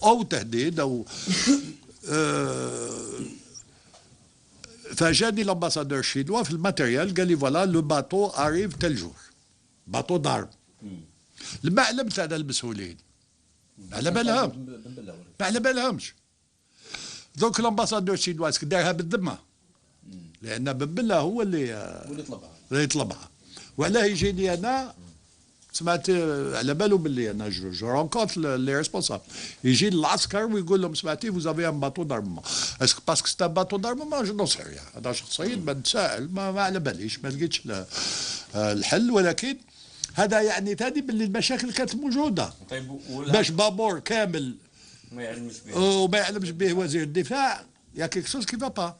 او تهديد او فجاني الامباسادور الشينوا في الماتيريال قال لي فوالا لو باتو اريف تل جور باتو ضرب. ما علمت انا المسؤولين ما على بالهمش دوك الامباسادور الشينوا دارها بالذمه لان بن بله هو اللي يطلبها. وعلاه يجيني انا سمعت على باله باللي انا جو رونكونت لي ريسبونسابل يجي العسكر ويقول لهم سمعتي فوز ان باتو دارمون اسكو باسكو ستا باتو دارمون جو نو سي ريان. هذا شخصيا بنتساءل ما على باليش ما لقيتش الحل. ولكن هذا يعني ثاني باللي المشاكل كانت موجوده. طيب باش بابور كامل ما يعلمش به وما يعلمش به وزير الدفاع يا كيك سوز كي با.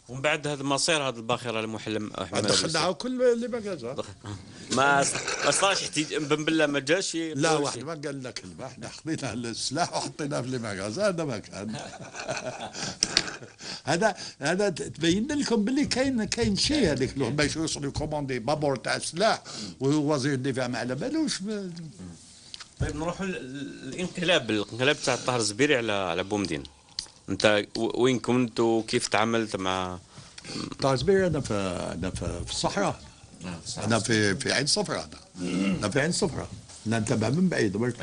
ومن بعد هذا المصير هذه الباخره المحلم احمد دخلنا كل اللي ما قالها ما صارش بن بالله ما جاش. لا واحد ما قال لنا كلمه. احنا خذينا السلاح وحطيناه في المغازه. هذا ما كان هذا تبين لكم باللي كاين شيء هذيك باش يوصلوا يكوموندي بابور تاع السلاح ووزير الدفاع ما على بالوش. طيب نروحوا الانقلاب تاع الطاهر الزبيري على بومدين. انت وين كنت وكيف تعاملت مع طاهر الزبيري؟ انا في الصحراء. انا في عين صفراء. انا في عين صفراء. انا نتابع من بعيد برك.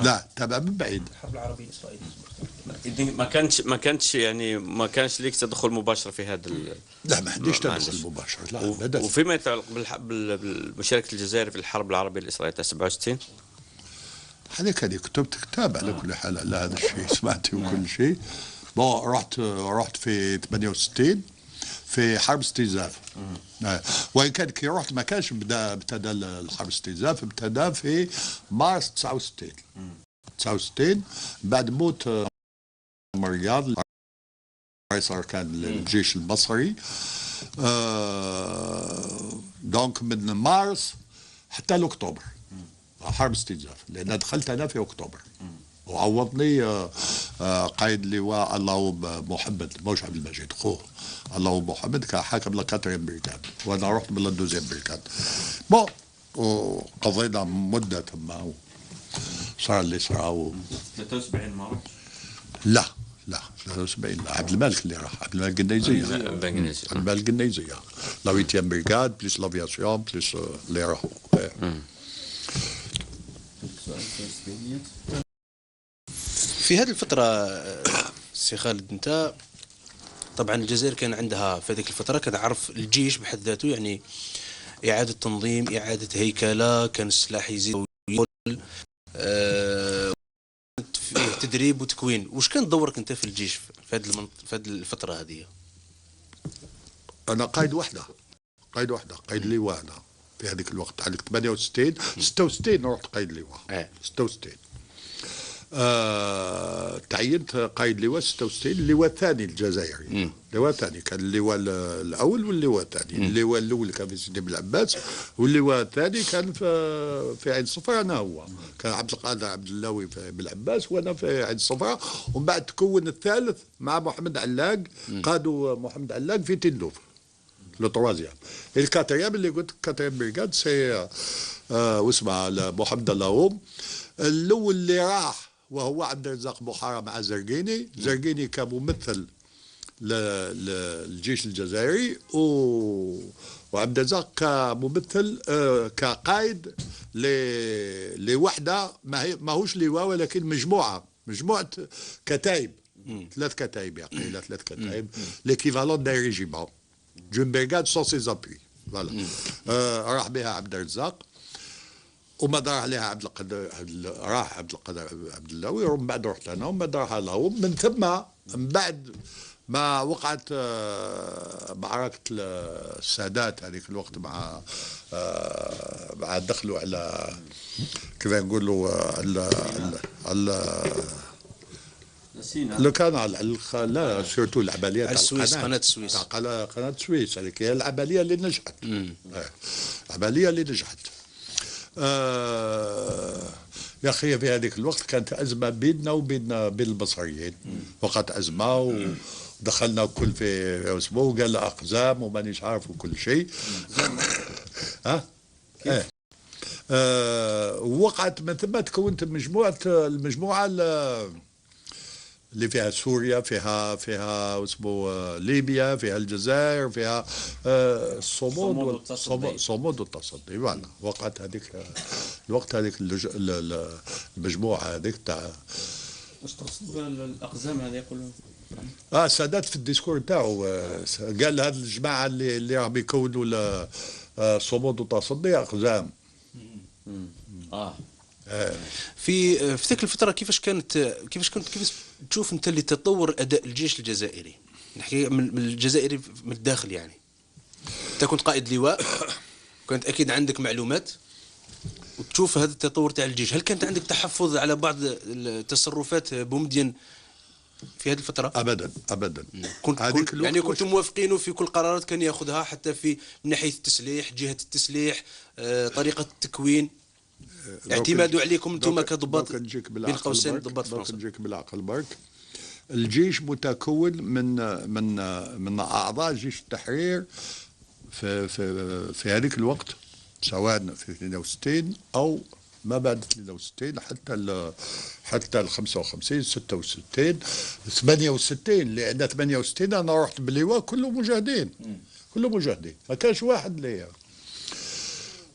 لا تابع من بعيد. الحرب العربيه الاسرائيليه ما كانش يعني ما كانش ليك تدخل مباشر في هذا لا ما عنديش تدخل مباشر. لا وفيما يتعلق بالمشاركه الجزائر في الحرب العربيه الاسرائيليه تاع 67 هذيك كتبت كتاب على كل حال على هذا الشيء سمعتي وكل شيء. بون رحت في 68 في حرب استنزاف. وان كان كي رحت ما كانش ابتدى الحرب استنزاف. ابتدى في مارس 69 بعد موت رياض رئيس اركان الجيش المصري. دونك من مارس حتى لاكتوبر حرب استنزاف. لان دخلت انا في اكتوبر وعوضني قائد لواء الله محمد موش عبد المجيد خوه الله محمد كحاكم لكاترين بريكاد وانا رحت من الدوزيام بريكاد. بون وقضينا مده تما صار اللي صار 73 ما رحتش. لا 73 عبد الملك اللي راح. عبد الملك الجنيزيه. عبد الملك الجنيزيه لا 8 بريكاد بليس لافياسيون بليس اللي راحوا. في هذه الفترة سي خالد انت طبعا الجزائر كان عندها في هذيك الفترة كان عرف الجيش بحد ذاته يعني إعادة تنظيم إعادة هيكلة كان السلاح يزيد فيه تدريب وتكوين. وش كان دورك انت في الجيش في هذه الفترة هذه؟ أنا قائد وحدة قائد لواء. أنا في هذيك الوقت عليك 68 66 رحت قائد لواء 66. تعينت قائد لواء 66 اللواء الثاني الجزائري. اللواء الثاني كان اللواء الاول واللواء الثاني. اللواء الاول كان في سيدي بالعباس واللواء الثاني كان في عين صفراء. انا هو كان عبد القادر عبد اللوي في بالعباس وانا في عين صفراء. ومن بعد تكون الثالث مع محمد علاق. قادوا محمد علاق في تندوف لو تروازيام. الكاتريام اللي قلت كاتريام بريغاد سي واسمها محمد اللهوم. الاول اللي راح وهو عبد الرزاق بوحاره مع زرقيني كممثل للجيش الجزائري وعبد الرزاق كممثل كقائد لوحده ماهوش لواء ولكن مجموعه كتائب. 3 كتائب يقيل 3 كتائب ليكيفالون داي ريجيمون جون بريغاد سون سي زابوي. فوالا راح بها عبد الرزاق وما دار عليها عبد القادر عبد اللوي. ومن بعد رحت انا ومن بعد راح لهم. من ثم من بعد ما وقعت معركه السادات هذيك الوقت مع دخلوا على كيف نقولوا على لو كان على لا سورتو العمليه تاع السويس قناه السويس قناه السويس هذيك هي العمليه اللي نجحت. العمليه اللي نجحت. يا اخي في هذيك الوقت كانت ازمه بيننا وبين المصريين. وقعت ازمه ودخلنا كل في اسبوع وقال اقزام ومانيش عارف وكل شيء. وقعت من ثم تكونت المجموعه اللي فيها سوريا، فيها اسمه ليبيا، فيها الجزائر، فيها صمود والتصدي. فوالا وقعت هذيك الوقت، هذيك المجموعه هذيك تاع واش تقصد بالاقزام هذه يقولون؟ السادات في الديسكور تاعو قال هذه الجماعه اللي راهم يكونوا صمود وتصدي اقزام. في ذيك الفتره كيفاش كنت تشوف انت اللي تطور اداء الجيش الجزائري؟ نحكي من الجزائري من الداخل يعني. انت كنت قائد لواء، كانت اكيد عندك معلومات وتشوف هذا التطور تاع الجيش. هل كانت عندك تحفظ على بعض التصرفات بومدين في هذه الفتره؟ ابدا. يعني كنتم موافقينه في كل قرارات كان ياخذها، حتى في من ناحيه التسليح، جهه التسليح، طريقه التكوين، اعتمادوا عليكم انتم كضباط بين قوسين ضباط فرنسا. نجيك بالعقل برك. الجيش متكون من اعضاء جيش التحرير في هذيك الوقت، سواء في 62 او ما بعد 62 حتى ال 55 66 68. لان 68 انا رحت باللواء كله مجاهدين، ما كانش واحد اللي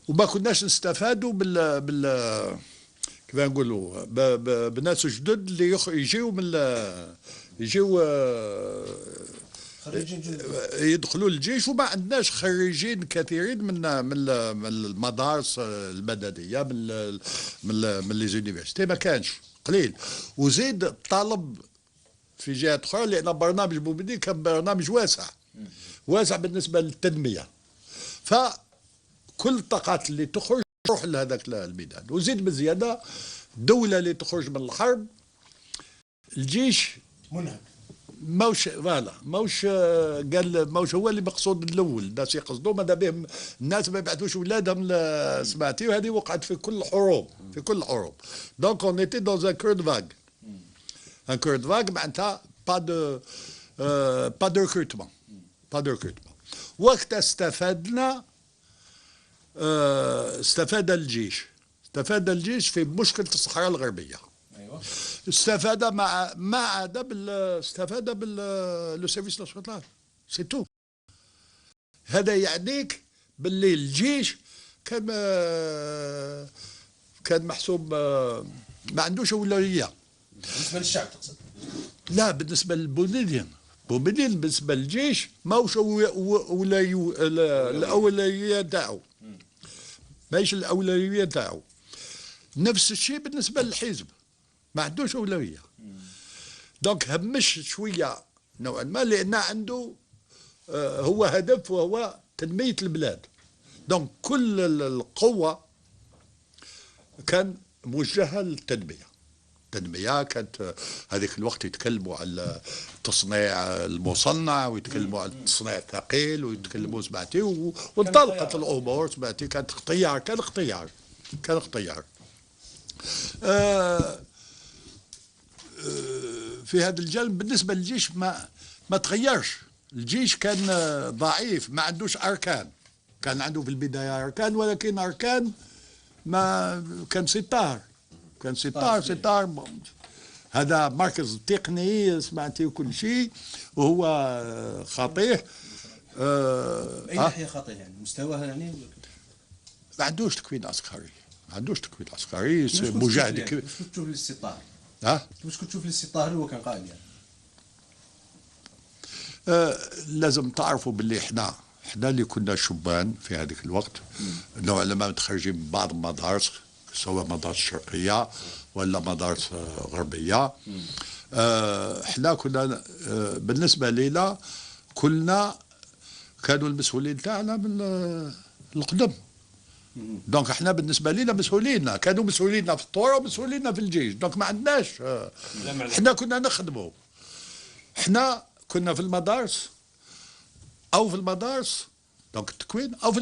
وما كناش نستفادوا بال كيف نقولوا بناس جدد اللي يجيو يدخلوا الجيش، وما عندناش خريجين كثيرين من المدارس المدنيه، من لي زونيفرسيتي، ما كانش، قليل. وزيد الطلب في جهات اخرى، لان برنامج بومدين كان برنامج واسع بالنسبه للتنميه، فكل الطاقات اللي تخرج تروح لهذاك الميدان. وزيد بزياده الدوله اللي تخرج من الحرب، الجيش منهك، موش هو اللي مقصود الاول. الناس يقصدوا ماذا بهم الناس ما يبعثوش اولادهم سمعتي، وهذه وقعت في كل الحروب. دونك اون ايتي دون ان كور دو فاغ، معناتها با دو ريكروتمون. وقت استفاد الجيش في مشكله الصحراء الغربيه. استفاد استفاد لو سيرفيس ناسيونال، سي تو. هذا يعنيك باللي الجيش كان محسوب ما عندوش اولويه بالنسبه للشعب تقصد؟ لا، بالنسبه للبومدين بالنسبه للجيش ماهوش الاولويه تاعو، ماهيش الاولويه تاعو. نفس الشيء بالنسبه للحزب، ما عندوش اولويه. دونك همش شويه نوعا ما، لان عنده هو هدف، وهو تنميه البلاد. دونك كل القوه كان موجهه للتنميه. كانت هذيك الوقت يتكلموا على التصنيع المصنع، ويتكلموا على التصنيع الثقيل، ويتكلموا سمعتي، وانطلقت الامور سمعتي. كان اختيار. في هذا الجانب بالنسبه للجيش ما تغيرش. الجيش كان ضعيف، ما عندوش اركان. كان عنده في البدايه اركان، ولكن اركان ما كان ستار. هذا مركز تقني سمعتي وكل شيء، وهو خطير. اي ناحيه خطير يعني مستواه يعني ما عندوش تكوين عسكري. مجاهد. كيف كنت تشوف الاستطار؟ كيف كنت تشوف الاستطار هو كان قائد يعني؟ لازم تعرفوا باللي احنا اللي كنا شبان في هذيك الوقت، نوعا ما متخرجين من بعض المدارس، سواء مدارس شرقيه ولا مدارس غربيه. احنا كنا بالنسبه لنا كلنا كانوا المسؤولين تاعنا من القدم. دونك احنا بالنسبه لنا مسؤولين، كانوا مسؤولين في الثوره ومسؤولين في الجيش. دونك ما عندناش، احنا كنا نخدموا. احنا كنا في المدارس دونك التكوين، او في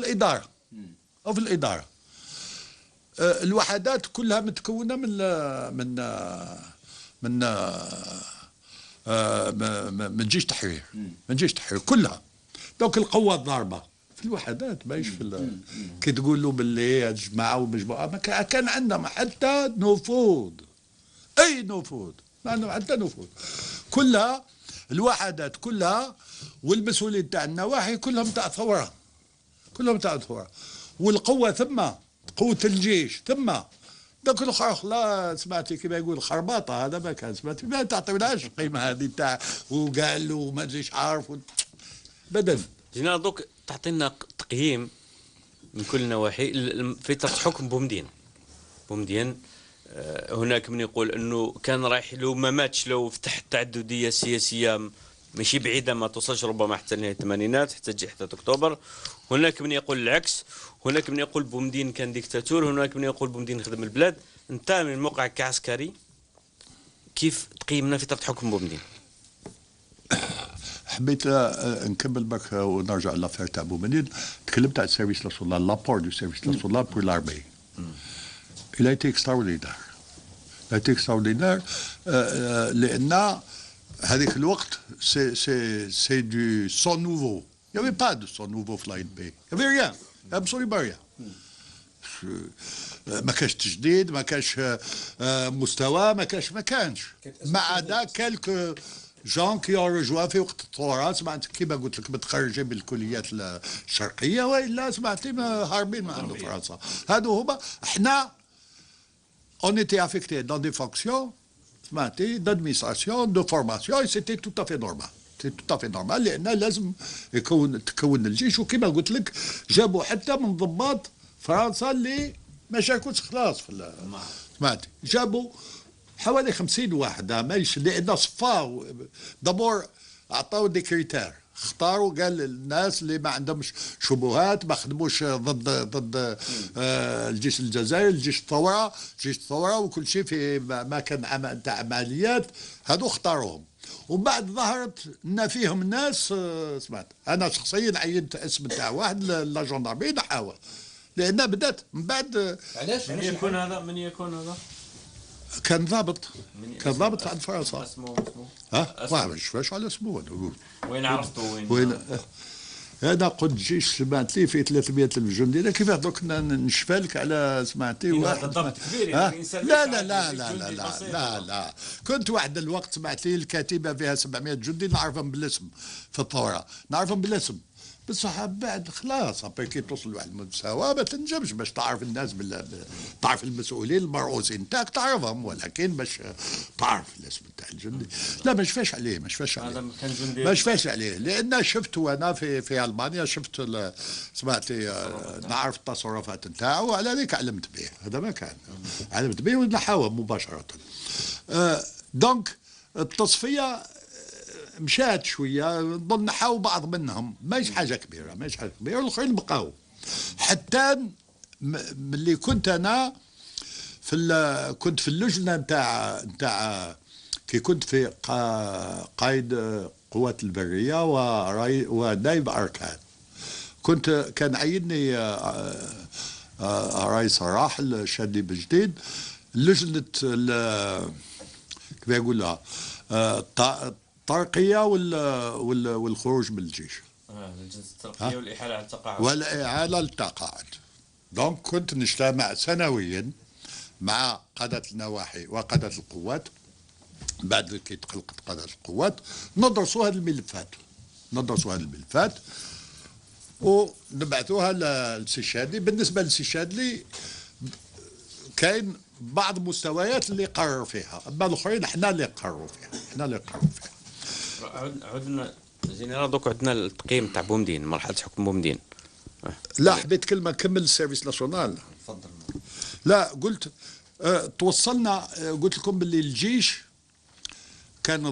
الاداره. الوحدات كلها متكونه من جيش تحرير. كلها. دونك القوه الضاربه في في الوحدات ماهيش في كي تقول له باللي جماعه ومجموعه ما كان عندنا حتى نفوذ، اي نفوذ، ما عندهم حتى نفوذ. كلها الوحدات كلها والمسؤولين تاع النواحي كلهم تاع ثوره، كلهم تاع ثوره، والقوه ثم قوه الجيش ثم ذاك الاخر خلاص سمعتي كيما يقول خرباطه، هذا ما كان سمعتي ما تعطيوناش القيمه هذه تاع وقال له ما ادريش عارف بدل. جينا دوك تعطينا تقييم من كل النواحي فترة حكم بومدين. هناك من يقول انه كان رايح لو ما ماتش لو فتح التعدديه السياسيه ماشي بعيده ما توصلش ربما حتى نهايه الثمانينات حتى تجي حتى اكتوبر. هناك من يقول العكس، هناك من يقول بومدين كان ديكتاتور، هناك من يقول بومدين خدم البلاد. انت من موقعك كعسكري كيف تقيمنا فترة حكم بومدين؟ حبيت نكمل برك ونرجع لافير تاع بومدين. تكلمت على السيرفيس ناسيونال، لابور دو سيرفيس ناسيونال بور لارمي. Il a été extraordinaire. Il a été extraordinaire لأن هذيك الوقت c'est du sang nouveau. Il n'y avait pas de sang nouveau في l'ANP. Il n'y avait rien. Absolument rien. ما كانش تجديد، ما كانش مستوى، ما كانش ما عدا كالك جون كي رجوا في وقت الثوره. سمعت كيما قلت لك متخرجين من الكليات الشرقيه والا سمعتي هاربين من عند فرنسا. هادو هما احنا on était affectés dans des fonctions d'administration, de formation, et c'était tout à fait normal. C'est tout à fait normal لأن لازم تكون الجيش. وكما قلت لك جابوا حتى من ضباط فرنسا اللي ما شاركوش خلاص في سمعتي، جابوا حوالي 50 واحد ماهيش لأن صفاو دابور عطاو دي كريتير، اختاروا قال الناس اللي ما عندهمش شبهات ما خدموش ضد الجيش الجزائري، الجيش الثوره وكل شيء في ما كان عمل تاع عمليات، هذو اختاروهم. ومن بعد ظهرت ان فيهم ناس سمعت انا شخصيا عينت اسم تاع واحد لا جندرمي نحاول لان بدات من بعد. علاش من يكون هذا؟ كان ضابط عند فرنسا. اسمه ها ما عرفتش على اسمه نقول. وين عرفته وين انا قلت جيش سمعت لي في 300 الف جندي. انا كيف دوك نشفالك على سمعتي واحد ضبط كبير لا كنت واحد الوقت سمعت لي الكتيبه فيها 700 جندي نعرفهم بالاسم في الثوره، نعرفهم بالاسم بصح بعد خلاص ابي كي توصل لواحد المستوى ما تنجمش باش تعرف الناس تعرف المسؤولين المرؤوسين تاعك تعرفهم، ولكن باش تعرف الاسم تاع الجندي لا ما شفاش عليه ما شفاش عليه لان شفته انا في المانيا، شفت سمعتي نعرف التصرفات نتاعو على ذلك علمت به. هذا ما كان علمت به ونحاول مباشره. دونك التصفيه مشات شويه نظن نحاو بعض منهم ماهيش حاجه كبيره والاخرين بقاو حتى ملي كنت انا كنت في اللجنه نتاع كي كنت في قائد قوات البريه ونائب اركان. كان عيني رئيس الراحل شادي بجديد لجنه كيف يقولها الترقية والخروج من الجيش. الترقية والإحالة على التقاعد. والإحالة للتقاعد. دونك كنت نجتمع سنويا مع قادة النواحي وقادة القوات بعد كي تخلقت قادة القوات ندرسوا هذه الملفات ونبعثوها للسي شادلي. بالنسبة للسي شادلي كاين بعض مستويات اللي قرر فيها، اما الاخرين احنا اللي قرروا فيها. عدنا جينا دوك عندنا التقييم تاع بومدين، مرحله حكم بومدين. لا حبيت كلمه كمل السيرفيس ناسيونال. تفضل. لا قلت توصلنا قلت لكم باللي الجيش كان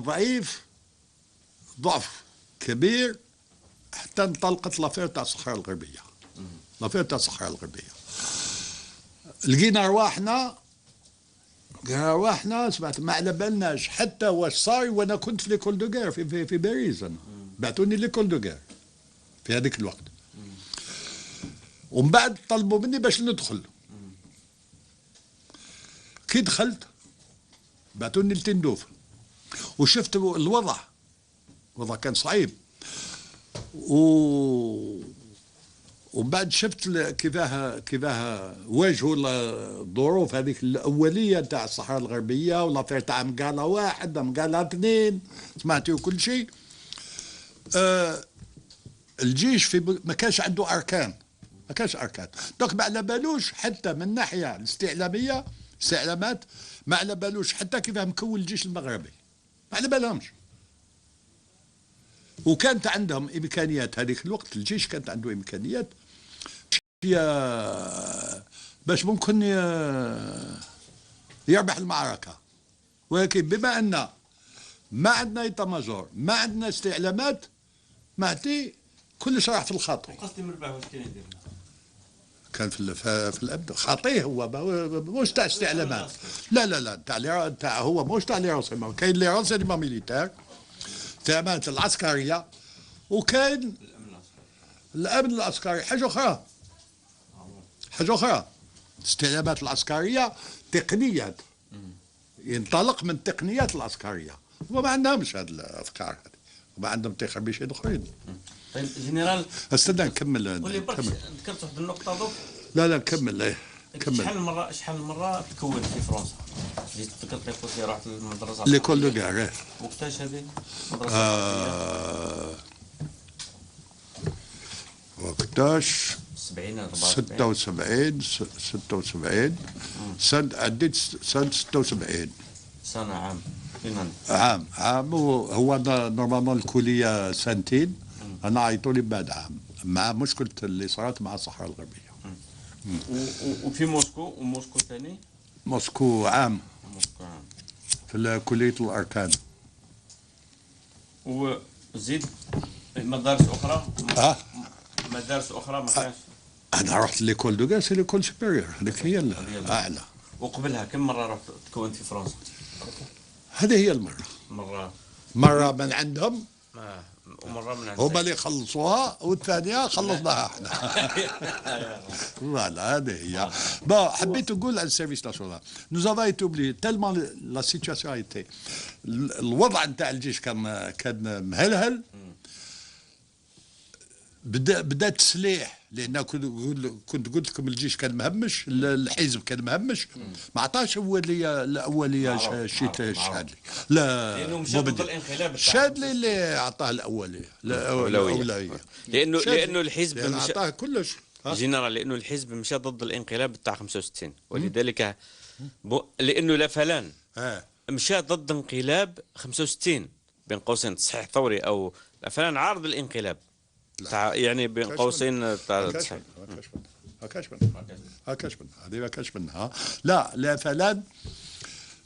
ضعف كبير حتى انطلقت لافير تاع الصحراء الغربيه. لقينا رواحنا سمعت ما على بالناش حتى واش صار. وانا كنت في ليكول دو غير في باريس، انا بعثوني ليكول دو غير في هذاك الوقت. ومن بعد طلبوا مني باش ندخل. كي دخلت بعثوني لتندوف وشفت الوضع كان صعيب. ومن بعد شفت كيفاه واجهوا الظروف هذيك الاوليه تاع الصحراء الغربيه، ولا تاع مقاله واحد مقاله اثنين، سمعتوا كل شيء. الجيش في ما كانش عنده اركان، ما كانش اركان، دونك ما على بالوش حتى من الناحيه الاستعلاميه، استعلامات ما على بالوش حتى كيفاه مكون الجيش المغربي، ما على بالهمش. وكانت عندهم امكانيات هذيك الوقت، الجيش كانت عنده امكانيات باش ممكن يربح المعركه، ولكن بما ان ما عندنا ايتا ماجور، ما عندنا استعلامات، معناتي كلش راح في الخاطر. قصدي مربح واش كان يدير؟ كان في الابد خاطيه هو موش تاع استعلامات، لا تاع هو موش تاع لي رونسيمون، كاين لي رونسيمون ميليتير، استعلامات العسكريه، وكاين الامن العسكري. حاجه اخرى، الاستعلامات العسكريه تقنيات، ينطلق من التقنيات العسكريه، وما عندهمش هذه الافكار هذه، وما عندهم تخربيشين اخرين. طيب جنرال استنى نكمل. ذكرت واحد النقطه دوك. لا كمل. كمل. شحال من مره تكون في فرنسا؟ جيت ذكرت لي قلت لي رحت للمدرسه ليكول دو كار. وقتاش هذه المدرسه؟ وقتاش 76 سنة، عديت سنة 76 سنة عام هو نورمالمون الكلية سنتين، أنا عيطوا لي بعد عام مع مشكلة اللي صارت مع الصحراء الغربية. وفي موسكو، وموسكو ثاني؟ موسكو عام في كلية الأركان. وزيد مدارس أخرى؟ مدارس أخرى ما كانش؟ أنا رحت ليكول دو غاس، ليكول سوبيريور، هذيك هي الأعلى. وقبلها كم مرة رحت تكونت في فرنسا؟ هذه هي مرة من عندهم، ومرة من عندهم هما اللي خلصوها، والثانية خلصناها احنا. فوالا هذه هي. بون حبيت نقول على السيرفيس ناسيونال، نوز افون ايتي اوبليي تالمون لا سيتياسيون ايتي، الوضع نتاع الجيش كان مهلهل. بدا التسليح، لان كنت قلت لكم الجيش كان مهمش، الحزب كان مهمش، ما عطاش الاوليه الشادلي، لا لانه مشى ضد الانقلاب. الشادلي اللي عطاه الاوليه، الاولويه، لانه الحزب عطاه كلش جنرال، لانه الحزب مشى ضد الانقلاب تاع 65، ولذلك لانه لا فلان مشى ضد انقلاب 65 بين قوسين تصحيح ثوري، او لا فلان عارض الانقلاب تاع يعني بين قوسين تاع تصحيح. هكاش منها هذه، ما كاش منها. لا فلان،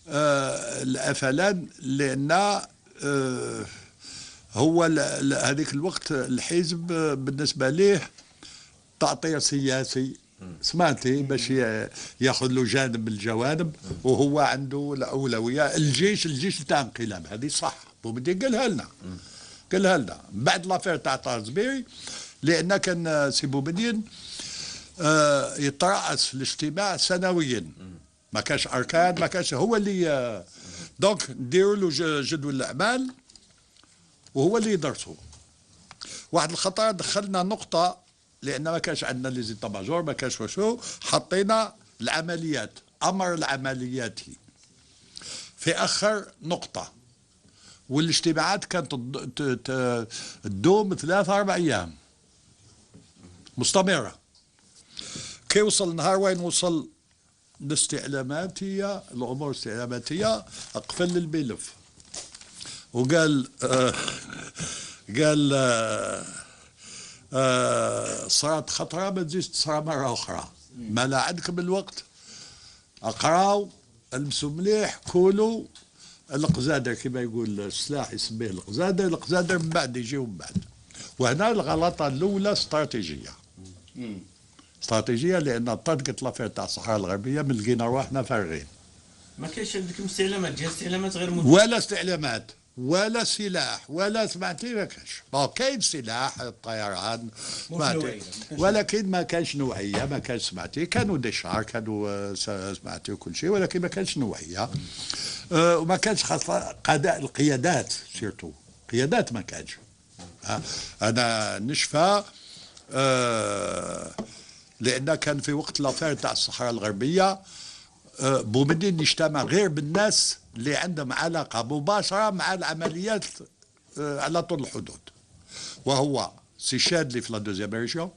الافلان، لان هو هذيك الوقت الحزب بالنسبه ليه تعطير سياسي، سمعتي، باش ياخذ له جانب من الجوانب، وهو عنده الاولويه. الجيش تاع انقلاب، هذه صح، بومدين قالها لنا بعد لافير تاع طارزبيري، لان كان سي بومدين يترأس الاجتماع سنويا، ما كاش اركان، ما كاش، هو اللي دونك نديروا له جدول الاعمال وهو اللي يدرسه. واحد الخطر دخلنا نقطه، لان ما كاش عندنا لي زيتا ماجور، ما كاش وشو، حطينا العمليات، امر العمليات في اخر نقطه، والاجتماعات كانت تدوم 3-4 ايام مستمره. كي وصل نهار وين وصل الاستعلاماتيه، الامور الاستعلاماتيه، قفل الملف وقال صارت خطره، ما تزيدش تصرى مره اخرى، ما لا عندكم الوقت، اقراو، المسوا مليح، كولوا القزادر كما يقول السلاح يسميه القزادر من بعد يجيو من بعد. وهنا الغلطه الاولى استراتيجيه، لان طرقت لافير تاع الصحراء الغربيه، من لقينا رواحنا فارغين، ما كاينش عندكم استعلامات، جهاز استعلامات غير موجود، ولا استعلامات ولا سلاح ولا، سمعتي، ما كانش. كاين سلاح الطيران سمعتي، ولكن ما كانش نوعيه، ما كانش، سمعتي، كانوا ديشار، كانوا سمعتي وكل شيء، ولكن ما كانش نوعيه، وما كانش خاصه القيادات، سيرتو قيادات ما كانش. انا نشفى لأن كان في وقت لافير تاع الصحراء الغربية بومدين يجتمع غير بالناس اللي عندهم علاقة مباشرة مع العمليات على طول الحدود، وهو سي شادلي في لا دوزيام ريجيون،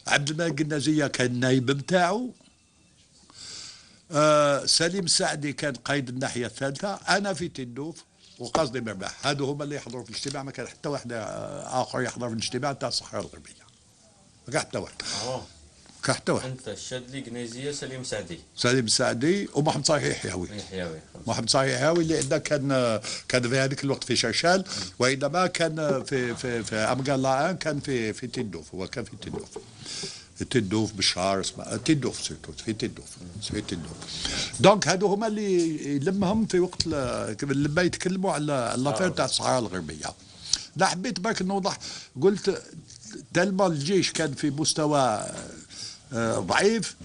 عبد الملك النازية كان نايب نتاعو، سليم سعدي كان قائد الناحية الثالثة، أنا في تندوف وقصدي مرباح. هادو هما اللي يحضروا في الاجتماع، ما كان حتى واحد آخر يحضر في الاجتماع تاع الصحراء الغربية، ما كان حتى واحد. كان حتى واحد. انت الشادلي قنيزيه سليم سعدي ومحمد صالح يحيوي. محمد صالح يحيوي اللي كان في هذيك الوقت في شرشال، وإنما كان في أمقال لاان كان في تندوف، هو كان في تندوف. تندوف بشار اسمها تندوف سيرتو في تندوف. دونك هادو هما اللي يلمهم في وقت لما يتكلموا على لافير تاع الصحراء الغربيه. لا حبيت برك نوضح، قلت تلما الجيش كان في مستوى ضعيف،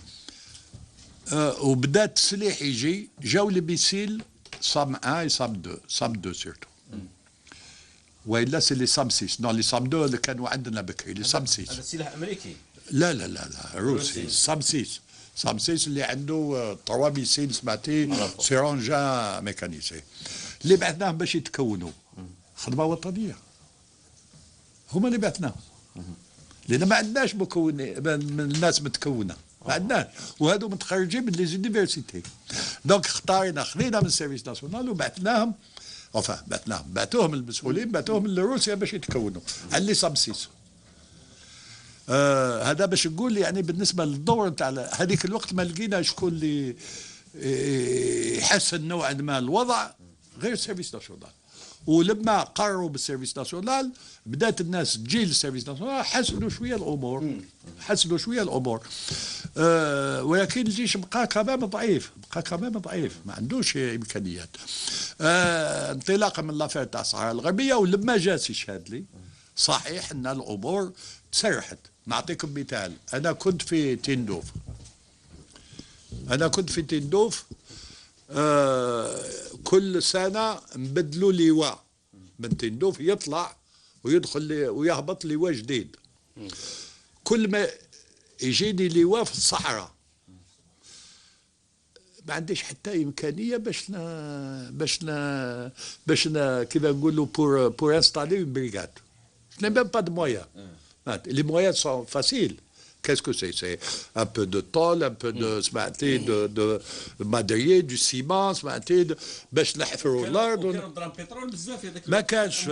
وبدا التسليح يجي، جاو لي ميسيل صام 1 صام 2 سيرتو، والا سي لي صام 6 نو لي صام 2 اللي كانوا عندنا بكري، لي صام 6 هذا سلاح امريكي. لا روسي صام 6 اللي عنده 3 ميسيل سمعتي سيرونجا ميكانيسي اللي بعثناهم باش يتكونوا خدمه وطنيه، هما اللي بعثناهم لان ما عندناش مكونين من الناس متكونه، ما عندناش، وهذو متخرجين من لي زونيفرسيتي. دونك خذينا من السيرفيس ناسيونال وبعثناهم، بعثوهم المسؤولين، بعثوهم لروسيا باش يتكونوا على اللي صام 6. هذا باش نقول يعني بالنسبه للدور نتاع هذيك الوقت ما لقينا شكون اللي يحسن نوعا ما الوضع غير السيرفيس ناسيونال. ولما قرروا بالسيرفيس ناسيونال بدات الناس تجي للسيرفيس ناسيونال، حسنوا شويه الامور، ولكن الجيش بقى كمان ضعيف، ما عندوش امكانيات. انطلاقا من لافير تاع الصحراء الغربيه، ولما جا سي شادلي صحيح ان الامور تسرحت. نعطيكم مثال، انا كنت في تندوف، كل سنه نبدلوا لواء من تندوف، يطلع ويدخل ويهبط لواء جديد. كل ما يجيني لواء في الصحراء ما عنديش حتى امكانيه باش كيف نقولوا بور انستالي اون بريغاد. Je n'ai même pas de moyens. Les moyens sont faciles. Qu'est-ce que c'est? C'est un peu de tôle, un peu de madrier, du ciment, باش نحفروا الارض. كانوا ضرب بترول بزاف هذاك. ما كانش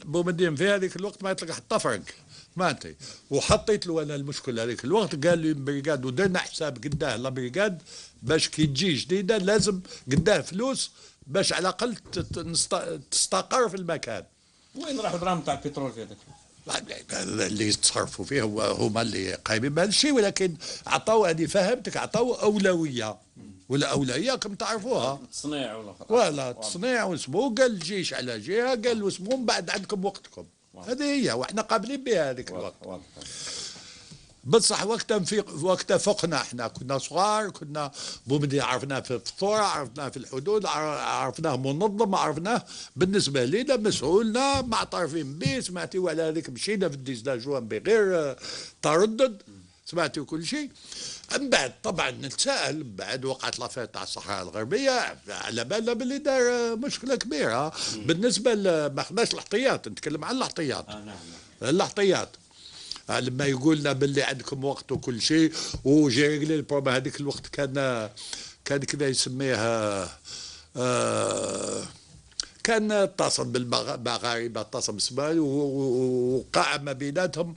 بومدين في هذيك الوقت ما يطلق حتى فرنك. فهمتي؟ وحطيت له انا المشكل هذيك الوقت، قال لي بريغاد، ودرنا حساب قداه لا بريغاد باش كي تجي جديده لازم قداه فلوس باش على الاقل تستقر في المكان. وين راحوا دراهم تاع البترول في هذاك؟ اللي يتصرفوا فيه هما اللي قايمين بهذا الشيء، ولكن عطاو، هذه فهمتك، عطاو اولويه، ولا اولويه كم تعرفوها، تصنيع ولا تصنيع واسمه، قال الجيش على جهه، قال واسمه من بعد عندكم وقتكم. هذه هي، واحنا قابلين بها هذيك الوقت. بصح وقتها فقنا، احنا كنا صغار، كنا بومدين عرفناه في الثوره، عرفناه في الحدود، عرفناه منظم، عرفناه بالنسبه لنا مسؤولنا معترفين به، سمعتي، وعلى هذيك مشينا في الديزلا جوان بغير تردد، سمعتي كل شيء. من بعد طبعا نتساءل، بعد وقعت لافير تاع الصحراء الغربيه، على بالنا باللي دار مشكله كبيره بالنسبه ما خداش الاحتياط، نتكلم عن الاحتياط. الاحتياط لما يقول لنا باللي عندكم وقت وكل شيء وجي ريغلي البروبليم. هذيك الوقت كان كذا يسميها، كان اتصل بالمغاربه، اتصل بالسمال، وقع ما بيناتهم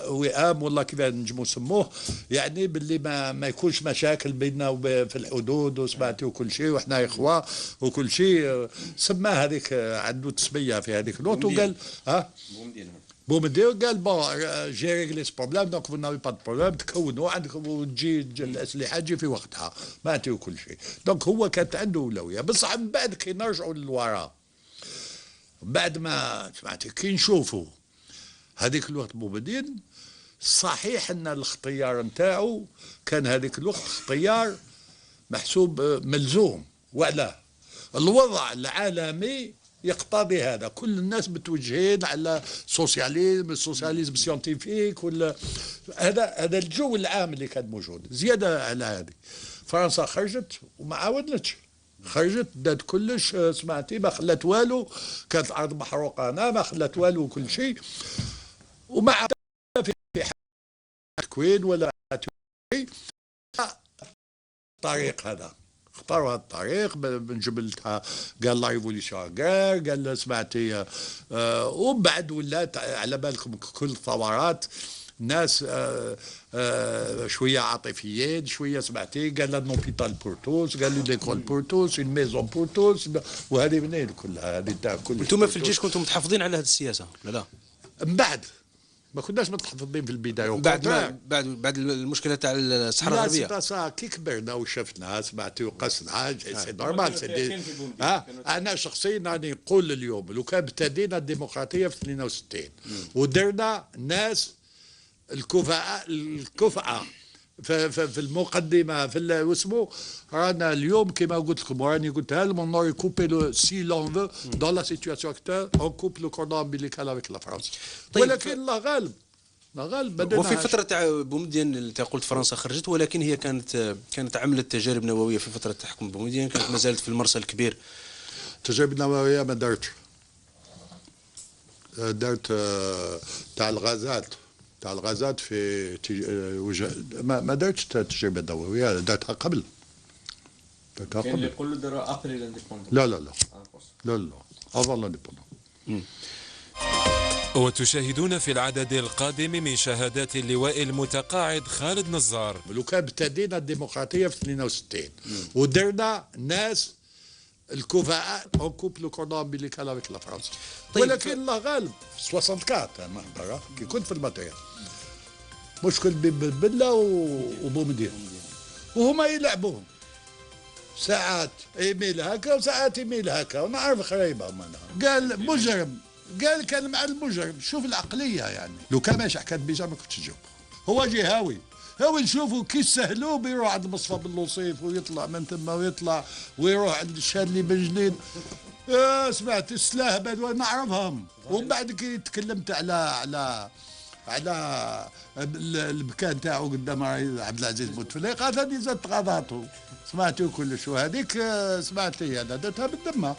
وئام والله كيف نجمو نسموه، يعني باللي ما يكونش مشاكل بيننا في الحدود، وسمعتي وكل شيء، وحنا اخوه وكل شيء. سماه هذيك، عنده تسميه في هذيك الوقت، وقال بومدين قال بون جي ريغلي سو بروبليم، دونك فو نافي با دو بروبليم، تكونوا عندكم وتجي الاسلحه تجي في وقتها، ماتي وكل شيء. دونك هو كانت عنده اولويه. بصح من بعد كي نرجعوا للوراء، بعد ما سمعتي كي نشوفوا هذيك الوقت بومدين، صحيح ان الاختيار نتاعو كان هذيك الوقت اختيار محسوب ملزوم، وعلاه الوضع العالمي يقتضي هذا. كل الناس متوجهين على سوسياليزم، السوسياليزم سيانتيفيك، ولا هذا الجو العام اللي كان موجود. زياده على هذه فرنسا خرجت وما عاودتش، خرجت دات كلش، سمعتي ما خلات والو، كانت الارض محروقه هنا، ما خلات والو كل شيء، وما عاد في تكوين ولا الطريق هذا. اختاروا هذا الطريق من جبلتها، قال لا ريفوليسيون غير، قال سمعتي ومن بعد ولات على بالكم كل الثورات ناس شويه عاطفيين، شويه سمعتي، قال لا نوبيتال بور توس، قال لي ليكول بور توس، اون ميزون بور توس، وهذه منين كلها هذه تاع كل. انتم في الجيش كنتم متحفظين على هذه السياسه لا؟ من بعد ما كناش متحفظين في البدايه، بعد المشكله تاع الصحراء الغربيه. لا كي كبرنا وشفنا سمعتي وقسنا سي نورمال سي. انا شخصيا راني نقول اليوم لو كان ابتدينا الديمقراطيه في 62 ودرنا ناس الكفأة في المقدمه في واسمو، رانا اليوم كما قلت لكم وراني قلتها لهم، اون اوري كوبي لو سي لون فو دون لا سيتياسيون اكتوال، اون كوب لو كوردون امبيليكال افيك لا فرنسا. ولكن الله غالب، الله غالب. وفي فتره تاع بومدين اللي قلت فرنسا خرجت، ولكن هي كانت عملت تجارب نوويه في فتره تحكم بومدين، كانت ما زالت في المرسى الكبير. تجارب نوويه ما دارتش، دارت تاع الغازات في ما دارتش تجربه نوويه، دارتها قبل. كاين اللي يقول دارها ابري لانديبوندون. لا افون لانديبوندون. وتشاهدون في العدد القادم من شهادات اللواء المتقاعد خالد نزار. لو كان ابتدينا الديمقراطيه في 62 ودرنا ناس الكفاء اون كوب لو كوردون امبيليكال افيك لا فرنسا. ولكن الله غالب في 64 انا نهضر كي كنت في الماتيريال، مشكل بين بلة وبومدين وهما يلعبوهم ساعات يميل هكا وساعات يميل هكا، ونعرف خريبه قال مجرم، قال كان مع المجرم. شوف العقليه يعني، لو كان ماشي حكايه بيجا ما كنتش تجاوب. هو جهاوي، هو نشوفوا كي سهلوا بيروح عند مصفى باللوصيف ويطلع من تما ويطلع ويروح عند الشادلي بن جديد. سمعت السلاهبه نعرفهم. ومن بعد كي تكلمت على المكان تاعو قدام عبد العزيز بوتفليقه، هذه زادت غاضاته سمعتوا كل شو هذيك سمعت لي انا درتها بالدمه.